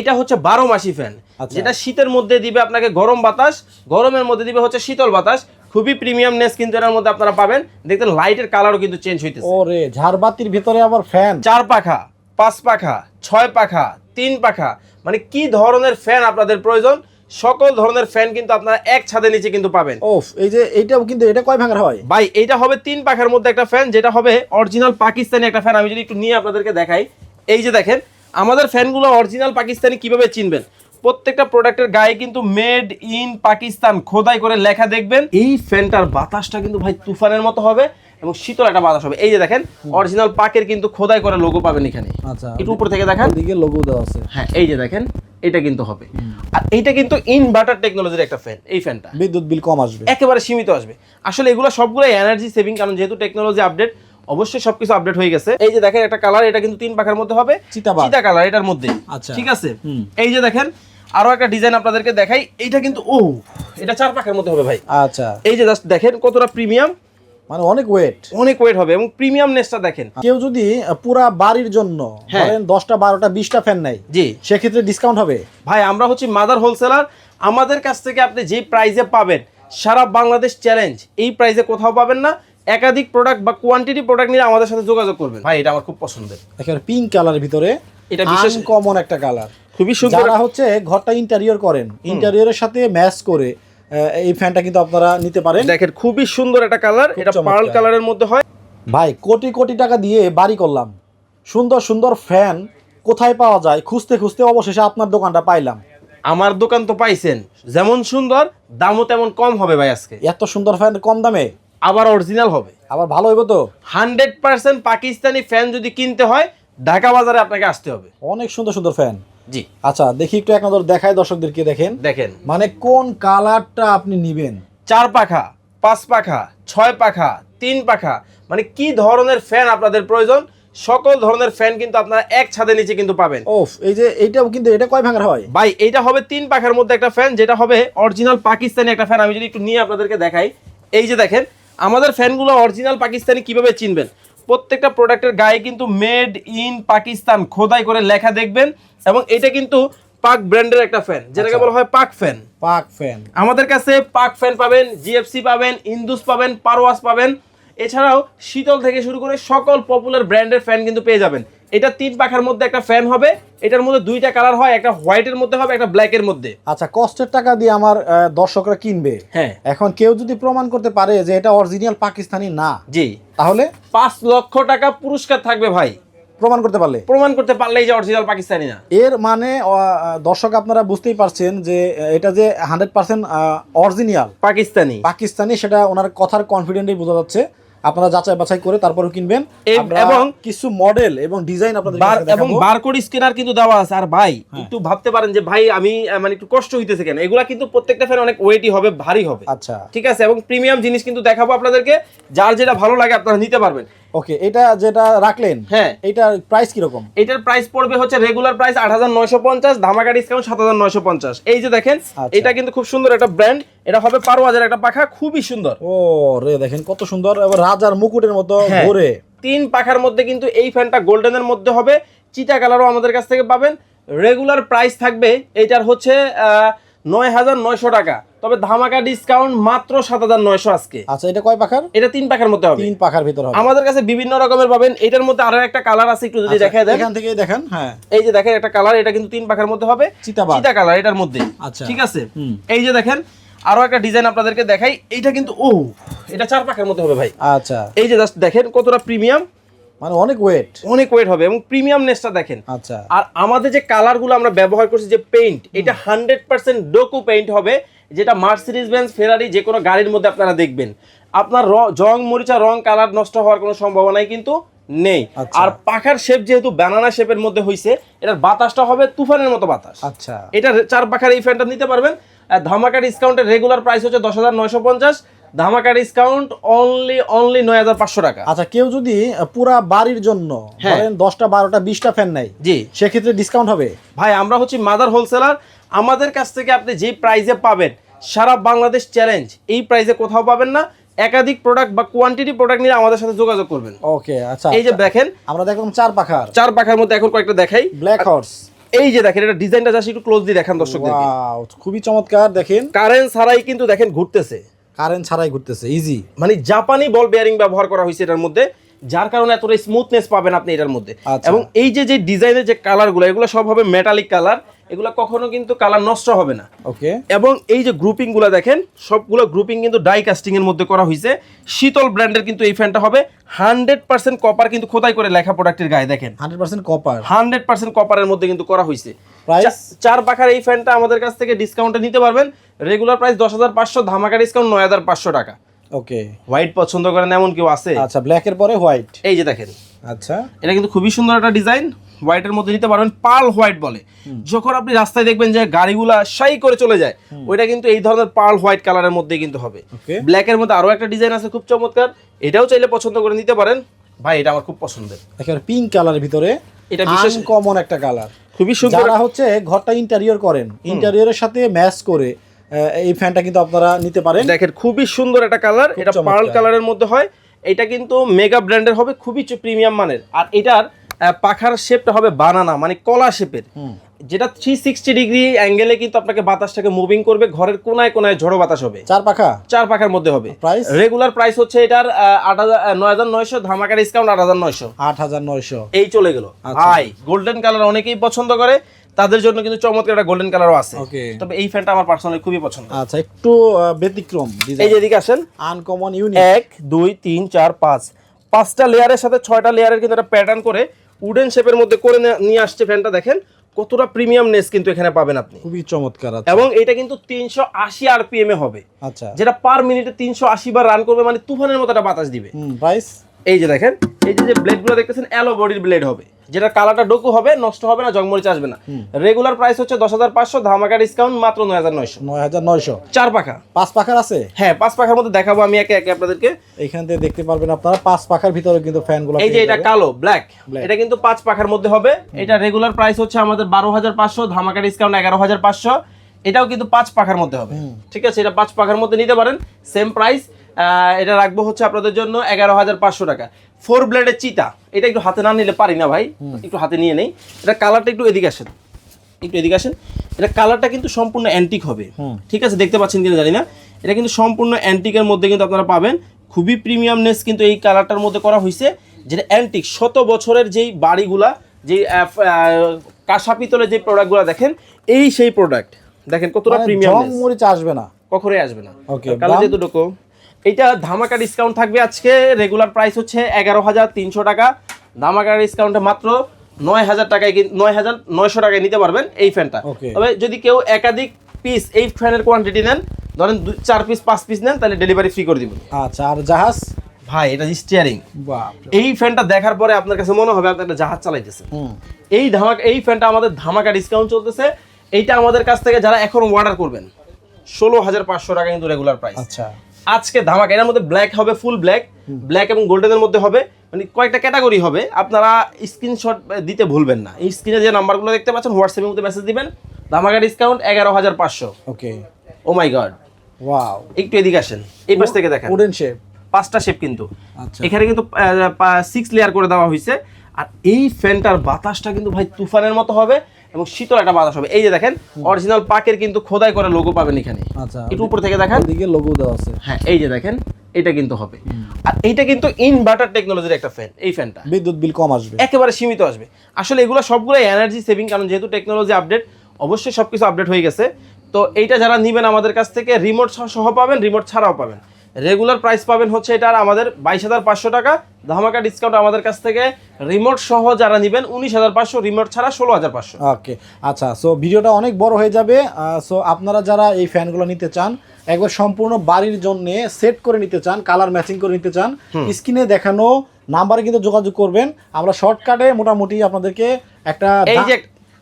এইটা হচ্ছে 12 মাসি ফ্যান, যেটা শীতের মধ্যে দিবে আপনাকে গরম বাতাস, গরমের মধ্যে দিবে হচ্ছে শীতল বাতাস। খুবই প্রিমিয়ামনেস কিন্তু এর মধ্যে আপনারা পাবেন। দেখতেন লাইটের কালারও কিন্তু চেঞ্জ হইতেছে। ওরে ঝাড়বাতির ভিতরে আবার ফ্যান, 4 পাখা, 5 পাখা, 6 পাখা, 3 পাখা, মানে কি ধরনের ফ্যান আপনাদের প্রয়োজন সকল ধরনের ফ্যান কিন্তু আপনারা এক ছাদের নিচে কিন্তু পাবেন। ওফ, এই যে এইটাও কিন্তু, এটা কয় ভাঙার হয় ভাই? এইটা হবে 3 পাখার মধ্যে একটা ফ্যান, যেটা হবে অরিজিনাল পাকিস্তানি একটা ফ্যান। আমি যদি একটু নিয়ে আপনাদেরকে দেখাই, এই যে দেখেন আমাদের ফ্যানগুলো অরিজিনাল পাকিস্তানি কিভাবে চিনবেন, প্রত্যেকটা প্রোডাক্টের গায়ে কিন্তু মেড ইন পাকিস্তান খোদাই করে লেখা দেখবেন। এই ফ্যানটার বাতাসটা কিন্তু ভাই তুফানের মতো হবে এবং শীতল একটা বাতাস হবে। এই যে দেখেন অরিজিনাল পাকের কিন্তু খোদাই করে লোগো পাবেন এখানে। আচ্ছা, একটু উপর থেকে দেখেন, এদিকে লোগো দেওয়া আছে। হ্যাঁ এই যে দেখেন এটা কিন্তু হবে। আর এইটা কিন্তু ইনভার্টার টেকনোলজির একটা ফ্যান। এই ফ্যানটা বিদ্যুৎ বিল কম আসবে, একেবারে সীমিত আসবে। আসলে এগুলো সবগুলো এনার্জি সেভিং, কারণ যেহেতু টেকনোলজি আপডেট, অবশ্যই সবকিছু আপডেট হয়ে গেছে। এই যে দেখেন একটা কালার, এটা কিন্তু 3 পাখার মধ্যে হবে, চিতা কালার এটার মধ্যে। আচ্ছা, ঠিক আছে। এই যে দেখেন আরো একটা ডিজাইন আপনাদেরকে দেখাই, এইটা কিন্তু এটা 4 পাখার মধ্যে হবে ভাই। আচ্ছা, এই যে জাস্ট দেখেন কতটা প্রিমিয়াম, মানে অনেক ওয়েট হবে এবং প্রিমিয়ামনেসটা দেখেন। কেউ যদি পুরা বাড়ির জন্য ধরেন 10টা 12টা 20টা ফ্যান নেয়, জি সেক্ষেত্রে ডিসকাউন্ট হবে? ভাই আমরা হচ্ছে মাদার হোলসেলার, আমাদের কাছ থেকে আপনি যে প্রাইসে পাবেন সারা বাংলাদেশ চ্যালেঞ্জ, এই প্রাইসে কোথাও পাবেন না। একাধিক প্রোডাক্ট বা কোয়ান্টিটি প্রোডাক্ট নিয়ে আমাদের সাথে যোগাযোগ করবেন। ভাই এটা আমার খুব পছন্দের, একেবারে পিঙ্ক কালারের ভিতরে, এটা বিশেষ কমন একটা কালার, খুবই সুন্দর। যারা হচ্ছে ঘরটা ইন্টেরিয়র করেন, ইন্টেরিয়রের সাথে ম্যাচ করে এই ফ্যানটা কিন্তু আপনারা নিতে পারেন। দেখেন খুবই সুন্দর একটা কালার, এটা পার্ল কালারের মধ্যে হয়। ভাই কোটি কোটি টাকা দিয়ে বাড়ি করলাম, সুন্দর সুন্দর ফ্যান কোথায় পাওয়া যায় খুঁজতে খুঁজতে অবশেষে আপনার দোকানটা পাইলাম। আমার দোকান তো পাইছেন, যেমন সুন্দর দামও তেমন কম হবে ভাই আজকে। এত সুন্দর ফ্যান কম দামে, আবার অরিজিনাল হবে, আবার ভালো হইব তো। 100% পাকিস্তানি ফ্যান যদি কিনতে হয় ঢাকা বাজারে আপনাকে আসতে হবে। অনেক সুন্দর সুন্দর ফ্যান। জি আচ্ছা, দেখি একটু এক নজর দেখায় দর্শকদেরকে। দেখেন মানে কোন কালারটা আপনি নিবেন। 4 পাখা, 5 পাখা, 6 পাখা, 3 পাখা, মানে কি ধরনের ফ্যান আপনাদের প্রয়োজন সকল ধরনের ফ্যান কিন্তু আপনারা এক ছাদের নিচে কিন্তু পাবেন। ওফ, এই যে এইটাও কিন্তু, এটা কয় ভাঙার হয় ভাই? এইটা হবে 3 পাখার মধ্যে একটা ফ্যান, যেটা হবে অরিজিনাল পাকিস্তানি একটা ফ্যান। আমি যদি একটু নিয়ে আপনাদেরকে দেখাই, এই যে দেখেন আমাদের ফ্যানগুলো অরিজিনাল পাকিস্তানি কিভাবে চিনবেন, প্রত্যেকটা প্রোডাক্টের গায়ে কিন্তু মেড ইন পাকিস্তান খোদাই করে লেখা দেখবেন। এবং এটা কিন্তু পাক ব্র্যান্ডের একটা ফ্যান, যেটাকে বলা হয় পাক ফ্যান। আমাদের কাছে পাক ফ্যান পাবেন, জিএফসি পাবেন, ইন্দুস পাবেন, পারওয়াস পাবেন, এছাড়াও শীতল থেকে শুরু করে সকল পপুলার ব্র্যান্ডের ফ্যান কিন্তু পেয়ে যাবেন। এটা 3 পাখার মধ্যে একটা ফ্যান হবে, এটার মধ্যে 2টা কালার হয়, একটা হোয়াইটের মধ্যে হবে, একটা ব্ল্যাকের মধ্যে। আচ্ছা, কষ্টের টাকা দিয়ে আমার দর্শকরা কিনবে। হ্যাঁ, এখন কেউ যদি প্রমাণ করতে পারে যে এটা অরিজিনাল পাকিস্তানি না, জি, তাহলে 5 লক্ষ টাকা পুরস্কার থাকবে ভাই। প্রমাণ করতে পারলেই যে অরিজিনাল পাকিস্তানি না। এর মানে দর্শক আপনারা বুঝতেই পারছেন যে এটা যে 100% অরিজিনাল পাকিস্তানি সেটা ওনার কথার কনফিডেন্টই বোঝা যাচ্ছে। আপনারা যাচাই বাছাই করে তারপরে কিনবেন। এবং কিছু মডেল এবং ডিজাইন আপনাদের এবং বারকোড স্ক্যানার কিন্তু দেওয়া আছে। আর ভাই একটু ভাবতে পারেন যে ভাই আমি মানে একটু কষ্ট হইতেছে কেন, এগুলা কিন্তু প্রত্যেকটা ফ্যান অনেক ওয়েটই হবে, ভারী হবে। আচ্ছা, ঠিক আছে, এবং প্রিমিয়াম জিনিস কিন্তু দেখাবো আপনাদেরকে, যার যেটা ভালো লাগে আপনারা নিতে পারবেন। ওকে, এটা যেটা রাখলেন, হ্যাঁ, এটার প্রাইস কি রকম? এটার প্রাইস পড়বে হচ্ছে রেগুলার প্রাইস 8950, ধামাকা ডিসকাউন্ট 7950। এই যে দেখেন এটা কিন্তু খুব সুন্দর একটা ব্র্যান্ড, এটা হবে পারওয়াজের একটা পাখা, খুবই সুন্দর। ও রে, দেখেন কত সুন্দর, এবার রাজার মুকুটের মতো ঘোরে। 3 পাখার মধ্যে কিন্তু এই ফ্যানটা গোল্ডেনের মধ্যে হবে, চিটা কালারও আমাদের কাছ থেকে পাবেন। রেগুলার প্রাইস থাকবে এটার হচ্ছে 9900 টাকা, তবে ধামাকা ডিসকাউন্ট মাত্র 7900 আজকে। আচ্ছা, এটা কয় পাখার? এটা 3 পাখার মধ্যে হবে, 3 পাখার ভিতর হবে। আমাদের কাছে বিভিন্ন রকমের পাবেন। এটার মধ্যে আরো একটা কালার আছে, একটু যদি দেখায় দেন, এখান থেকে দেখেন। হ্যাঁ, এই যে দেখেন একটা কালার, এটা কিন্তু 3 পাখার মধ্যে হবে, চিতা কালার এটার মধ্যে। আচ্ছা, ঠিক আছে। এই যে দেখেন আরো একটা ডিজাইন আপনাদেরকে দেখাই, এইটা কিন্তু এটা 4 পাখার মধ্যে হবে ভাই। আচ্ছা, এই যে জাস্ট দেখেন কতটা প্রিমিয়াম, মানে অনেক ওয়েট হবে এবং প্রিমিয়ামনেসটা দেখেন। আচ্ছা, আর আমাদের যে কালারগুলো আমরা ব্যবহার করছি, যে পেইন্ট, এটা 100% ডোকু পেইন্ট হবে, যেটা মার্সিডিজ বেঞ্জ, ফেরারি যে কোনো গাড়ির মধ্যে আপনারা দেখবেন। আপনার জং মরিচা রং কালার নষ্ট হওয়ার কোনো সম্ভাবনাই কিন্তু নেই। আর পাখার শেপ যেহেতু ব্যানানা শেপের মধ্যে হইছে, এটার বাতাসটা হবে তুফানের মতো বাতাস। আচ্ছা, এটা 4 পাখার এই ফ্যানটা নিতে পারবেন। ধামাকা ডিসকাউন্টের রেগুলার প্রাইস হচ্ছে 10950, ধামাকা ডিসকাউন্ট অনলি 9500 টাকা। আচ্ছা, কেউ যদি পুরা বাড়ির জন্য ধরেন 10টা 12টা 20টা ফ্যান নেয়, জি, সেক্ষেত্রে ডিসকাউন্ট হবে? ভাই আমরা হচ্ছে মাদার হোলসেলার, আমাদের কাছ থেকে আপনি যে প্রাইসে পাবেন সারা বাংলাদেশ চ্যালেঞ্জ, এই প্রাইসে কোথাও পাবেন না। একাধিক প্রোডাক্ট বা কোয়ান্টিটি প্রোডাক্ট নিয়ে আমাদের সাথে যোগাযোগ করবেন। ওকে, আচ্ছা, এই যে দেখেন আমরা দেখলাম 4 পাখার মধ্যে এখন কয়েকটা দেখাই। ব্ল্যাক হর্স, এই যে দেখেন এটা ডিজাইনটা জাস্ট একটু ক্লোজলি দেখান দর্শকদেরকে। ওয়াও, খুবই চমৎকার। দেখেন কারেন্ট ছাড়াই কিন্তু দেখেন ঘুরতেছে, কারেন্ট ছাড়াই ঘুরতেছে, ইজি। মানে জাপানি বল বেয়ারিং ব্যবহার করা হয়েছে এটার মধ্যে, যার কারণে এতটা স্মুথনেস পাবেন আপনি এটার মধ্যে। আচ্ছা। এবং এই যে ডিজাইনের যে কালারগুলো, এগুলো সব হবে মেটালিক কালার, এগুলো কখনো কিন্তু কালার নষ্ট হবে না। ওকে। এবং এই যে গ্রুপিং গুলো দেখেন, সবগুলো গ্রুপিং কিন্তু ডাই কাস্টিং এর মধ্যে করা হয়েছে। শীতল ব্র্যান্ডের কিন্তু এই ফ্যানটা হবে 100% কপার, কিন্তু খোদাই করে লেখা প্রোডাক্টের গায়ে দেখেন 100% কপার, 100% কপারের মধ্যে কিন্তু করা হয়েছে। প্রাইস 4 পাখার এই ফ্যানটা আমাদের কাছ থেকে ডিসকাউন্টে নিতে পারবেন। রেগুলার প্রাইস 10,500, ধামাকা ডিসকাউন্ট 9,500 টাকা। ওকে। হোয়াইট পছন্দ করেন এমন কেউ আছে? আচ্ছা, ব্ল্যাক এর পরে হোয়াইট। এই যে দেখেন, আচ্ছা, এটা কিন্তু খুবই সুন্দর একটা ডিজাইন, হোয়াইটের মধ্যে নিতে পারবেন। পার্ল হোয়াইট বলে, যখন আপনি রাস্তায় দেখবেন যে গাড়িগুলা শাই করে চলে যায়, ওইটা কিন্তু এই ধরনের পার্ল হোয়াইট কালারের মধ্যে কিন্তু হবে। ব্ল্যাকের মধ্যে আরো একটা ডিজাইন আছে খুব চমৎকার, এটাও চাইলে পছন্দ করে নিতে পারেন। ভাই এটা আমার খুব পছন্দের, একেবারে পিঙ্ক কালারের ভিতরে, এটা বিশেষ কমন একটা কালার, খুবই সুন্দর। যারা হচ্ছে ঘরটা ইন্টেরিয়র করেন, ইন্টেরিয়রের সাথে ম্যাচ করে এই ফ্যানটা কিন্তু আপনারা নিতে পারেন। দেখেন খুবই সুন্দর একটা কালার, এটা পার্ল কালারের মধ্যে হয়। এটা কিন্তু মেগা ব্র্যান্ডের হবে, খুবই প্রিমিয়াম মানের। আর এটার পাখার শেপটা হবে বানানা, মানে কলা শেপের, যেটা 360 ডিগ্রি অ্যাঙ্গেলে কিন্তু আপনাকে বাতাসটাকে মুভিং করবে, ঘরের কোনায় কোনায় ঝড়ো বাতাস হবে। 4 পাখার মধ্যে হবে। প্রাইস রেগুলার প্রাইস হচ্ছে এটার 9,900, ধামাকা ডিসকাউন্ট 8,900। 8,900 এই চলে গেল। ভাই গোল্ডেন কালার অনেকেই পছন্দ করে, তাদের জন্য কিন্তু চমৎকার একটা গোল্ডেন কালারও আছে। তবে এই ফ্যানটা আমার পার্সোনালি খুবই পছন্দ। আচ্ছা, একটু ব্যতিক্রম ডিজাইন। এই যে এদিকে আসেন, আনকমন ইউনিক। 1 2 3 4 5 5টা লেয়ারের সাথে 6টা লেয়ারের কিন্তু একটা প্যাটার্ন করে উডেন শেপের মধ্যে করে নিয়ে আসছে ফ্যানটা। দেখেন কতটা প্রিমিয়ামনেস কিন্তু এখানে পাবেন আপনি, খুবই চমৎকার। আচ্ছা, এবং এটা কিন্তু 380 আরপিএম এ হবে। আচ্ছা, যেটা পার মিনিটে 380 বার রান করবে, মানে তুফানের মতো একটা বাতাস দিবে। প্রাইস এই যে দেখেন, এই যে ব্লেডগুলো দেখতেছেন অ্যালো বডির ব্লেড হবে, যেটা কালারটা ডোকু হবে, নষ্ট হবে না, জংমরিচ আসবে না। রেগুলার প্রাইস হচ্ছে 10,500, ধামাকা ডিসকাউন্ট মাত্র 9,900। 9,900। 4 পাখা, 5 পাখার আছে। হ্যাঁ 5 পাখার মধ্যে দেখাবো আমি একে একে আপনাদেরকে। এখান থেকে দেখতে পারবেন আপনারা 5 পাখার ভিতরে কিন্তু ফ্যানগুলো। এই যে এটা কালো ব্ল্যাক, এটা কিন্তু 5 পাখার মধ্যে হবে। এটা রেগুলার প্রাইস হচ্ছে আমাদের 12,500, ধামাকা ডিসকাউন্ট 11,500। এটাও কিন্তু 5 পাখার মধ্যে হবে, ঠিক আছে? এটা 5 পাখার মধ্যে নিতে পারেন, সেম প্রাইস। এটা রাখবো হচ্ছে আপনাদের জন্য 11,500 টাকা। 4 ব্লেডের চিতা, এটা একটু হাতে না নিলে পারি না ভাই, একটু হাতে নিয়ে নেই। এটা কালারটা একটু এদিকে আসেন, একটু এদিকে আসেন। এটা কালারটা কিন্তু সম্পূর্ণ অ্যান্টিক হবে, ঠিক আছে? দেখতে পাচ্ছেন কিনা জানি না, এটা কিন্তু সম্পূর্ণ অ্যান্টিকের মধ্যে কিন্তু আপনারা পাবেন। খুবই প্রিমিয়ামনেস কিন্তু এই কালারটার মধ্যে করা হয়েছে, যেটা অ্যান্টিক। 100 বছরের যেই বাড়িগুলা, যেই কাঁসা পিতলের যে প্রোডাক্টগুলো দেখেন, এই সেই প্রোডাক্ট দেখেন কতটা প্রিমিয়াম, জংমরিচ আসবে না, কখনোই আসবে না। ওকে, কালার যেহেতু ডোকো, এটা ধামাকা ডিসকাউন্ট থাকবে আজকে। রেগুলার প্রাইস হচ্ছে 11,300 টাকা, ধামাকা ডিসকাউন্টে মাত্র 9,000 টাকায়, 9,900 টাকায় নিতে পারবেন এই ফ্যানটা। তবে যদি কেউ একাধিক পিস এই ফ্যানের কোয়ান্টিটি নেন, ধরেন 4 পিস 5 পিস নেন, তাহলে ডেলিভারি ফ্রি করে দিব। আচ্ছা, আর জাহাজ ভাই এটা স্টিয়ারিং, এই ফ্যানটা দেখার পরে আপনার কাছে মনে হবে আপনি একটা জাহাজ চালাইতেছেন। এই ফ্যানটা আমাদের ধামাকা ডিসকাউন্ট চলতেছে। এইটা আমাদের কাছ থেকে যারা এখন অর্ডার করবেন 16,500 টাকা কিন্তু রেগুলার প্রাইস। আচ্ছা, আজকে ধামাকা। এর মধ্যে ব্ল্যাক হবে, ফুল ব্ল্যাক, ব্ল্যাক এবং গোল্ডেনের মধ্যে হবে, মানে কয়েকটা ক্যাটাগরি হবে। আপনারা স্ক্রিনশট দিতে ভুলবেন না। এই স্ক্রিনে যে নাম্বারগুলো দেখতে পাচ্ছেন, হোয়াটসঅ্যাপের মধ্যে মেসেজ দিবেন। ধামাকা ডিসকাউন্ট 11,500। ওকে, ও মাই গড, ওয়াও। একটু এদিকে আসেন, এই পাশ থেকে দেখেন, উডেন শেপ, 5টা শেপ কিন্তু। আচ্ছা, এখানে কিন্তু 6 লেয়ার করে দেওয়া হয়েছে। আর এই ফ্যানটার বাতাসটা কিন্তু ভাই তুফানের মতো হবে, এবং শীতল একটা বাতাস হবে। এই যে দেখেন, অরিজিনাল পাকের কিন্তু খোদাই করে লোগো পাবেন এখানে। আচ্ছা, একটু উপর থেকে দেখেন, ওদিকে লোগো দেওয়া আছে। হ্যাঁ এই যে দেখেন, এটা কিন্তু হবে। আর এইটা কিন্তু ইনভার্টার টেকনোলজির একটা ফ্যান। এই ফ্যানটা বিদ্যুৎ বিল কম আসবে, একেবারে সীমিত আসবে। আসলে এগুলো সবগুলো এনার্জি সেভিং, কারণ যেহেতু টেকনোলজি আপডেট, অবশ্যই সবকিছু আপডেট হয়ে গেছে। তো এইটা যারা নেবেন আমাদের কাছ থেকে, রিমোট সহ পাবেন, রিমোট ছাড়াও পাবেন। রেগুলার প্রাইস পাবেন হচ্ছে এটার আমাদের 22,500 টাকা, ধামাকা ডিসকাউন্ট আমাদের কাছ থেকে রিমোট সহ যারা নেবেন 19,500, রিমোট ছাড়া 16,500। ওকে, আচ্ছা। সো ভিডিওটা অনেক বড় হয়ে যাবে। সো আপনারা যারা এই ফ্যানগুলো নিতে চান, একবার সম্পূর্ণ বাড়ির জন্য সেট করে নিতে চান, কালার ম্যাচিং করে নিতে চান, স্ক্রিনে দেখানো নাম্বারে কিন্তু যোগাযোগ করবেন। আমরা শর্টকাটে মোটামুটি আপনাদেরকে একটা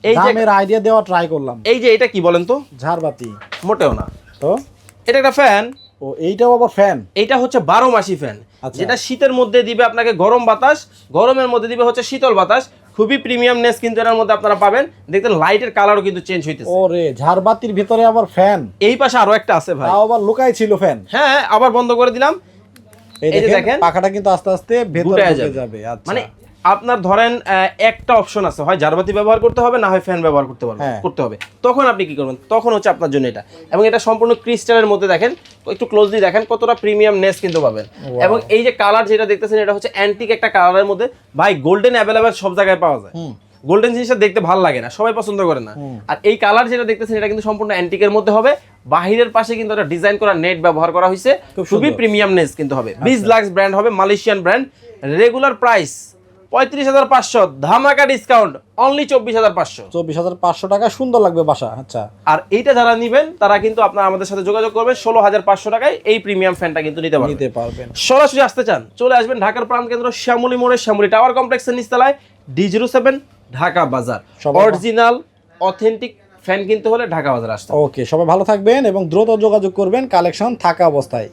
দামের আইডিয়া দেওয়া ট্রাই করলাম। এই যে এটা কি বলেন তো? ঝাড়বাতি? মোটেও না তো, এটা একটা ফ্যান। ও, এইটাও আবার ফ্যান? এইটা হচ্ছে 12 মাসি ফ্যান, যেটা শীতের মধ্যে দিবে আপনাকে গরম বাতাস, গরমের মধ্যে দিবে হচ্ছে শীতল বাতাস। খুবই প্রিমিয়ামনেস কিন্তু এর মধ্যে আপনারা পাবেন। দেখতে লাইটের কালারও কিন্তু চেঞ্জ হইতেছে। ওরে, ঝাড়বাতির ভিতরে আবার ফ্যান? এই পাশে আরো একটা আছে ভাই, আবার লুকাই ছিল ফ্যান। হ্যাঁ, আবার বন্ধ করে দিলাম। এই দেখেন, পাখাটা কিন্তু আস্তে আস্তে ভেতরে ঢুকে যাবে। আচ্ছা, মানে আপনার ধরেন একটা অপশন আছে, হয় ঝাড়বাতি ব্যবহার করতে হবে, না হয় ফ্যান ব্যবহার করতে হবে। তখন আপনি কি করবেন? তখন হচ্ছে আপনার জন্য এটা। এবং এটা সম্পূর্ণ ক্রিস্টালের মধ্যে, দেখেন একটু ক্লোজলি দেখেন কতটা প্রিমিয়াম নেস কিন্তু পাবেন। এবং এই যে কালার যেটা দেখতেছেন, এটা হচ্ছে অ্যান্টিক একটা কালারের মধ্যে। ভাই গোল্ডেন অ্যাভেলেবেল সব জায়গায় পাওয়া যায়, গোল্ডেন জিনিসটা দেখতে ভালো লাগে না, সবাই পছন্দ করে না। আর এই কালার যেটা দেখতেছেন, এটা কিন্তু সম্পূর্ণ অ্যান্টিকের মধ্যে হবে। বাহিরের পাশে কিন্তু একটা ডিজাইন করা নেট ব্যবহার করা হয়েছে, খুবই প্রিমিয়াম নেস কিন্তু হবে। বিজলাক্স ব্র্যান্ড হবে, মালয়েশিয়ান ব্র্যান্ড। রেগুলার প্রাইস 35,500, ধামাকা ডিসকাউন্ট অনলি 24,500। 24,500 টাকা, সুন্দর লাগবে বাসা। আচ্ছা, আর এইটা যারা নেবেন তারা কিন্তু আপনারা আমাদের সাথে যোগাযোগ করবেন, 16,500 টাকায় এই প্রিমিয়াম ফ্যানটা কিন্তু নিতে পারবেন। সরাসরি আসতে চান, চলে আসবেন ঢাকার প্রাণকেন্দ্র শ্যামলী মোড়ে, শ্যামলী টাওয়ার কমপ্লেক্সের নিচতলায়, D07 ঢাকা বাজার। অরিজিনাল অথেন্টিক ফ্যান কিনতে হলে ঢাকা বাজার আসতে। ওকে, সবাই ভালো থাকবেন এবং দ্রুত যোগাযোগ করবেন কালেকশন থাকা অবস্থায়।